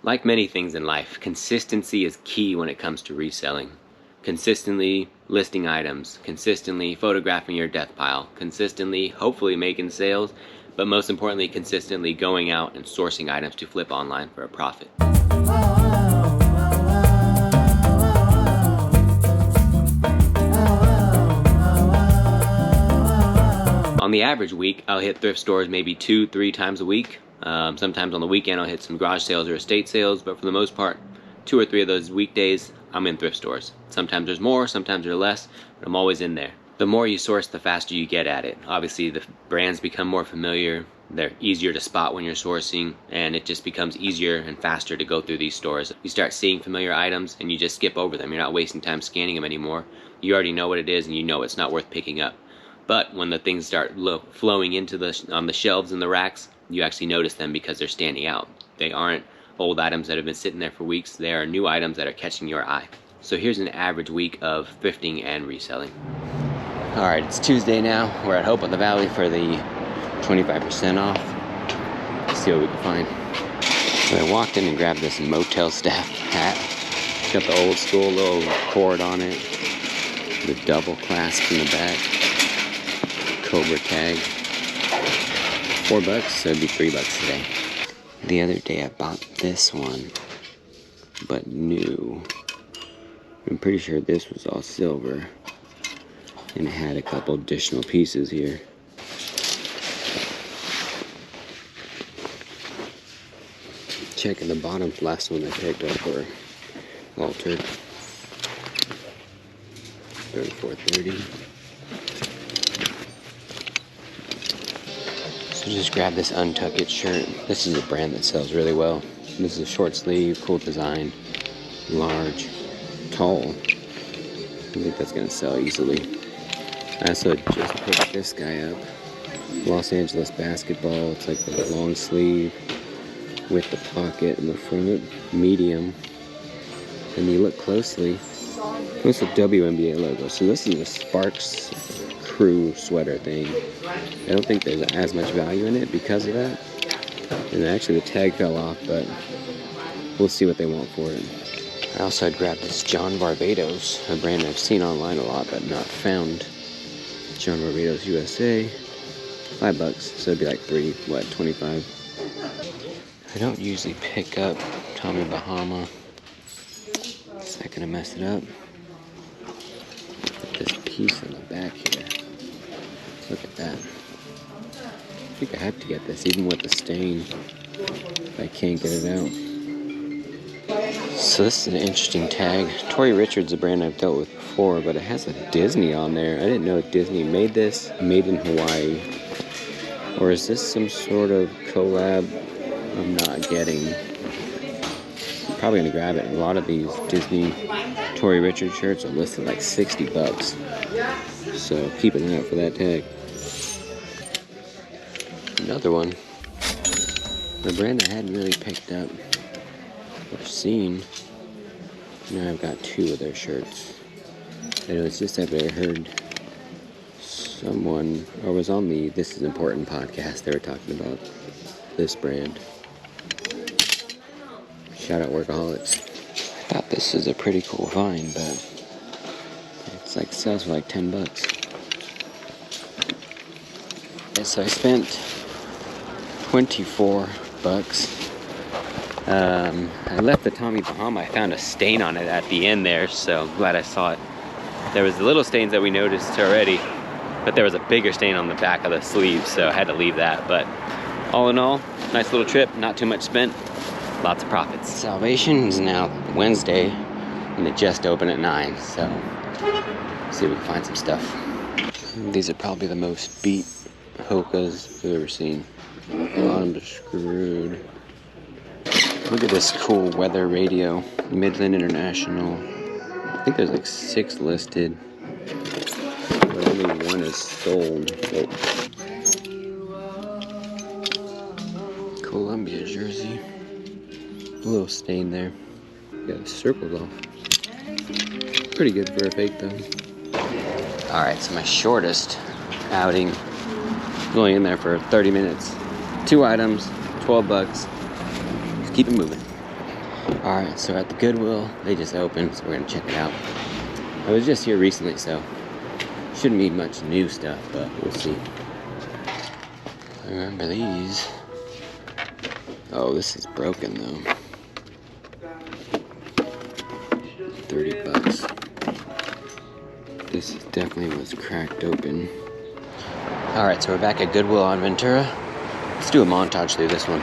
Like many things in life, consistency is key when it comes to reselling. Consistently listing items, consistently photographing your death pile, consistently hopefully making sales, but most importantly consistently going out and sourcing items to flip online for a profit. On the average week, I'll hit thrift stores maybe 2-3 times a week. Sometimes on the weekend I'll hit some garage sales or estate sales, but for the most part, 2 or 3 of those weekdays, I'm in thrift stores. Sometimes there's more, sometimes there's less, but I'm always in there. The more you source, the faster you get at it. Obviously, the brands become more familiar, they're easier to spot when you're sourcing, and it just becomes easier and faster to go through these stores. You start seeing familiar items, and you just skip over them. You're not wasting time scanning them anymore. You already know what it is, and you know it's not worth picking up. But when the things start flowing into on the shelves and the racks, you actually notice them because they're standing out. They aren't old items that have been sitting there for weeks. They are new items that are catching your eye. So here's an average week of thrifting and reselling. Alright, it's Tuesday now. We're at Hope of the Valley for the 25% off. Let's see what we can find. So I walked in and grabbed this motel staff hat. It's got the old school little cord on it, the double clasp in the back, Cobra tag. $4, so it'd be $3 today. The other day I bought this one, but new. I'm pretty sure this was all silver, and it had a couple additional pieces here. Checking the bottom, last one I picked up were altered. $34.30. So just grab this Untuck It shirt. This is a brand that sells really well. This is a short sleeve, cool design, large, tall. I think that's gonna sell easily. I also just picked this guy up. Los Angeles basketball. It's like the long sleeve with the pocket in the front, medium. And you look closely, it's the WNBA logo. So this is a Sparks crew sweater thing. I don't think there's as much value in it because of that. And actually the tag fell off, but we'll see what they want for it. I also had grabbed this John Barbados, a brand I've seen online a lot but not found. John Barbados USA, $5, so it'd be like 25. I don't usually pick up Tommy Bahama. Is that gonna mess it up? Put this piece on the back here. Look at that. I think I have to get this, even with the stain, if I can't get it out. So this is an interesting tag. Tory Richard's a brand I've dealt with before, but it has a Disney on there. I didn't know Disney made this. Made in Hawaii. Or is this some sort of collab I'm not getting? I'm probably gonna grab it. A lot of these Disney Tory Richard shirts are listed like $60. So keep an eye out for that tag. Another one. The brand I hadn't really picked up or seen. Now I've got 2 of their shirts. And it was just that I heard someone, or was on the This Is Important podcast, they were talking about this brand. Shout out Workaholics. I thought this was a pretty cool find, but it's like sells for like $10. And so I spent $24. I left the Tommy Bahama. I found a stain on it at the end there, so I'm glad I saw it. There was the little stains that we noticed already, but there was a bigger stain on the back of the sleeve, so I had to leave that. But all in all, nice little trip, not too much spent, lots of profits. Salvation is now Wednesday, and it just opened at 9, so let's see if we can find some stuff. These are probably the most beat Hokas I've ever seen. A lot of them are screwed. Look at this cool weather radio, Midland International. I think there's like 6 listed, but only 1 is sold. Oh. Columbia jersey. A little stain there. Got circles off. Pretty good for a fake though. Alright, so my shortest outing, going in there for 30 minutes. 2 items, $12. Keep it moving. Alright, so at the Goodwill, they just opened, so we're gonna check it out. I was just here recently, so shouldn't need much new stuff, but we'll see. I remember these. Oh, this is broken though. 30 bucks. This definitely was cracked open. Alright, so we're back at Goodwill on Ventura. Let's do a montage through this one.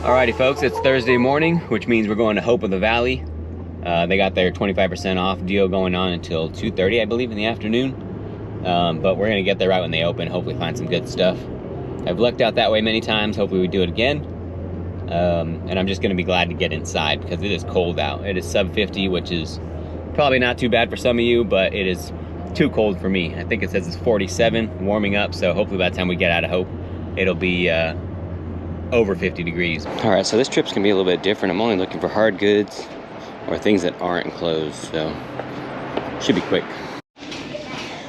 Alrighty folks, it's Thursday morning, which means we're going to Hope of the Valley. They got their 25% off deal going on until 2:30, I believe, in the afternoon. But we're gonna get there right when they open, hopefully find some good stuff. I've lucked out that way many times, hopefully we do it again. And I'm just gonna be glad to get inside because it is cold out. It is sub 50, which is probably not too bad for some of you, but it is too cold for me. I think it says it's 47, warming up, so hopefully by the time we get out of Hope, it'll be over 50 degrees. All right, so this trip's gonna be a little bit different. I'm only looking for hard goods or things that aren't enclosed, so should be quick.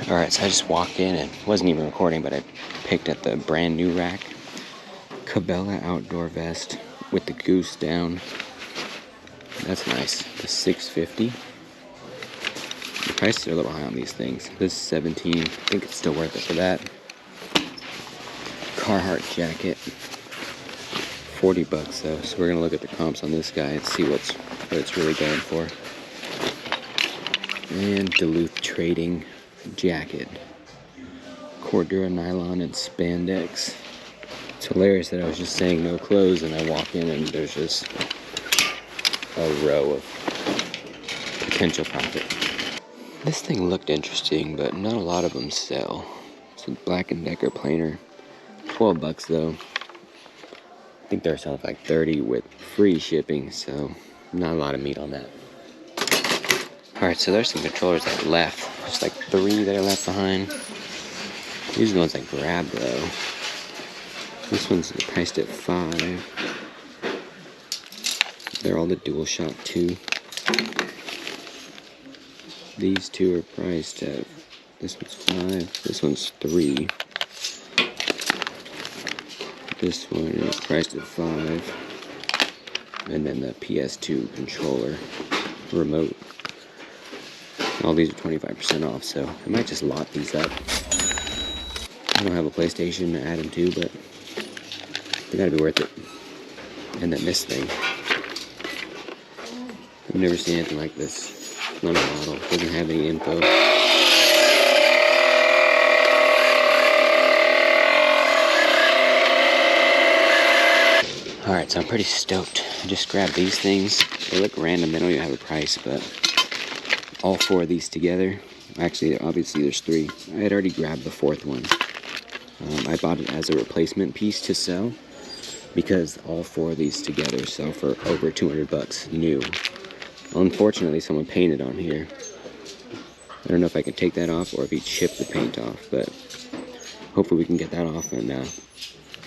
All right, so I just walked in and wasn't even recording, but I picked at the brand new rack. Cabela outdoor vest with the goose down. That's nice. The $6.50. The prices are a little high on these things. This is $17. I think it's still worth it for that. Carhartt jacket. 40 bucks though, so we're gonna look at the comps on this guy and see what it's really going for. And Duluth Trading jacket. Cordura nylon and spandex. It's hilarious that I was just saying no clothes and I walk in and there's just a row of potential profit. This thing looked interesting, but not a lot of them sell. It's a Black & Decker planer. 12 bucks though. I think they're selling for like 30 with free shipping, so not a lot of meat on that. Alright, so there's some controllers that left. There's like 3 that are left behind. These are the ones I grabbed though. This one's priced at $5. They're all the DualShock 2. These 2 are priced at, this one's $5, this one's $3. This one is priced at $5. And then the PS2 controller remote. All these are 25% off, so I might just lot these up. I don't have a PlayStation to add them to, but they gotta be worth it. And then this thing. I've never seen anything like this. It's not a model, doesn't have any info. Alright, so I'm pretty stoked. I just grabbed these things. They look random, they don't even have a price, but all 4 of these together. Actually, obviously there's 3. I had already grabbed the 4th one. I bought it as a replacement piece to sell because all 4 of these together sell for over 200 bucks new. Unfortunately, someone painted on here. I don't know if I can take that off or if he'd ship the paint off, but hopefully we can get that off and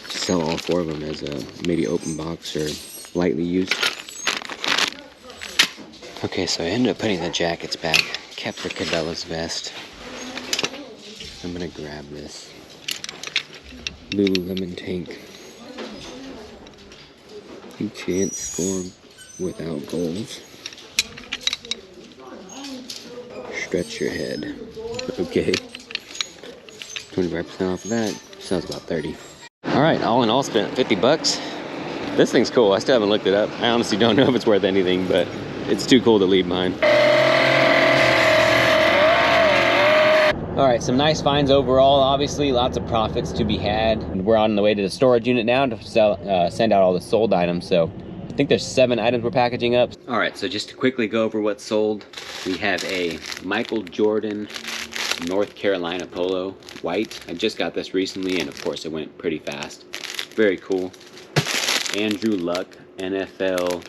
sell all 4 of them as a maybe open box or lightly used. Okay, so I ended up putting the jackets back. Kept the Cabela's vest. I'm gonna grab this Lululemon tank. You can't score without goals. Stretch your head. Okay. 25% off of that. Sounds about 30. All right, all in all, spent 50 bucks. This thing's cool. I still haven't looked it up. I honestly don't know if it's worth anything, but it's too cool to leave behind. All right, some nice finds overall. Obviously, lots of profits to be had. We're on the way to the storage unit now to send out all the sold items. So I think there's 7 items we're packaging up. All right, so just to quickly go over what's sold, we have a Michael Jordan North Carolina polo, white. I just got this recently, and of course it went pretty fast. Very cool. Andrew Luck NFL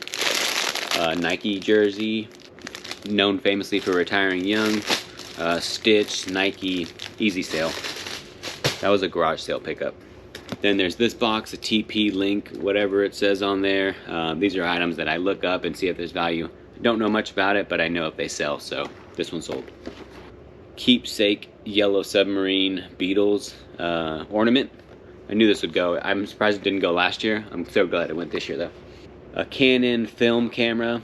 Nike jersey, known famously for retiring young. Stitch, Nike, easy sale. That was a garage sale pickup. Then there's this box, a TP link, whatever it says on there. These are items that I look up and see if there's value. I don't know much about it, but I know if they sell, so this one sold. Keepsake yellow submarine Beatles ornament. I knew this would go. I'm surprised it didn't go last year. I'm so glad it went this year though. A Canon film camera.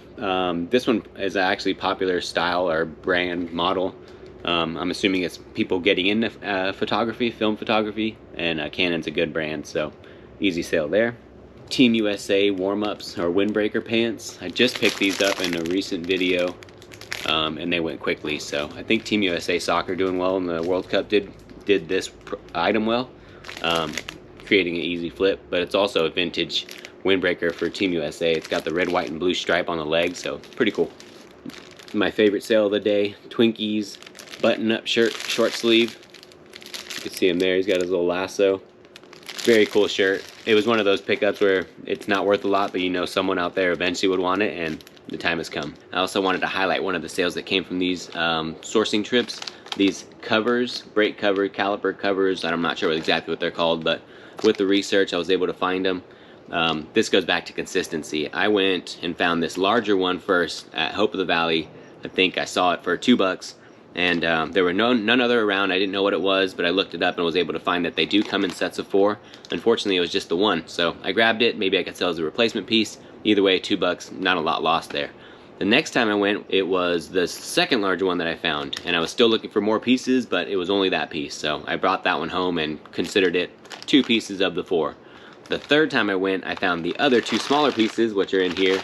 This one is actually popular style or brand model. I'm assuming it's people getting into photography, film photography, and Canon's a good brand, so easy sale there. Team USA warm-ups or windbreaker pants. I just picked these up in a recent video, and they went quickly, so I think Team USA soccer doing well in the World Cup did this item well, creating an easy flip, but it's also a vintage windbreaker for Team USA. It's got the red, white, and blue stripe on the leg, so pretty cool. My favorite sale of the day, Twinkies button-up shirt, short sleeve. You can see him there, he's got his little lasso. Very cool shirt. It was one of those pickups where it's not worth a lot, but you know someone out there eventually would want it, and the time has come. I also wanted to highlight one of the sales that came from these sourcing trips. These covers, brake cover, caliper covers, I'm not sure exactly what they're called, but with the research I was able to find them. This goes back to consistency. I went and found this larger one first at Hope of the Valley. I think I saw it for $2, and there were none other around. I didn't know what it was, but I looked it up and was able to find that they do come in sets of 4. Unfortunately, it was just the one, so I grabbed it. Maybe I could sell as a replacement piece. Either way, $2, not a lot lost there. The next time I went, it was the second larger one that I found, and I was still looking for more pieces, but it was only that piece, so I brought that one home and considered it 2 pieces of the 4. The third time I went, I found the other 2 smaller pieces, which are in here,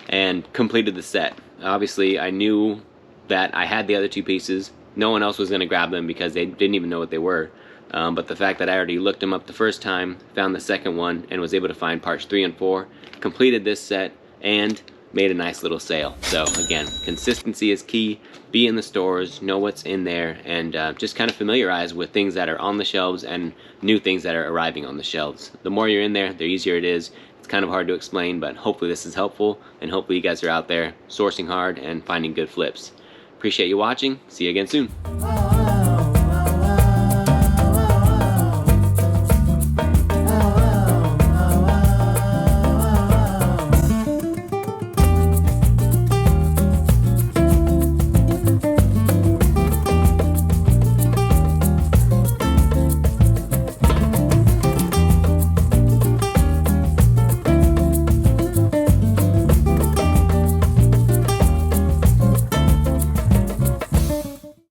and completed the set. Obviously, I knew that I had the other 2 pieces. No one else was going to grab them because they didn't even know what they were. But the fact that I already looked them up the first time, found the second one, and was able to find parts 3 and 4, completed this set, and made a nice little sale. So again, consistency is key. Be in the stores, know what's in there, and just kind of familiarize with things that are on the shelves and new things that are arriving on the shelves. The more you're in there, the easier it is. It's kind of hard to explain, but hopefully this is helpful, and hopefully you guys are out there sourcing hard and finding good flips. Appreciate you watching. See you again soon.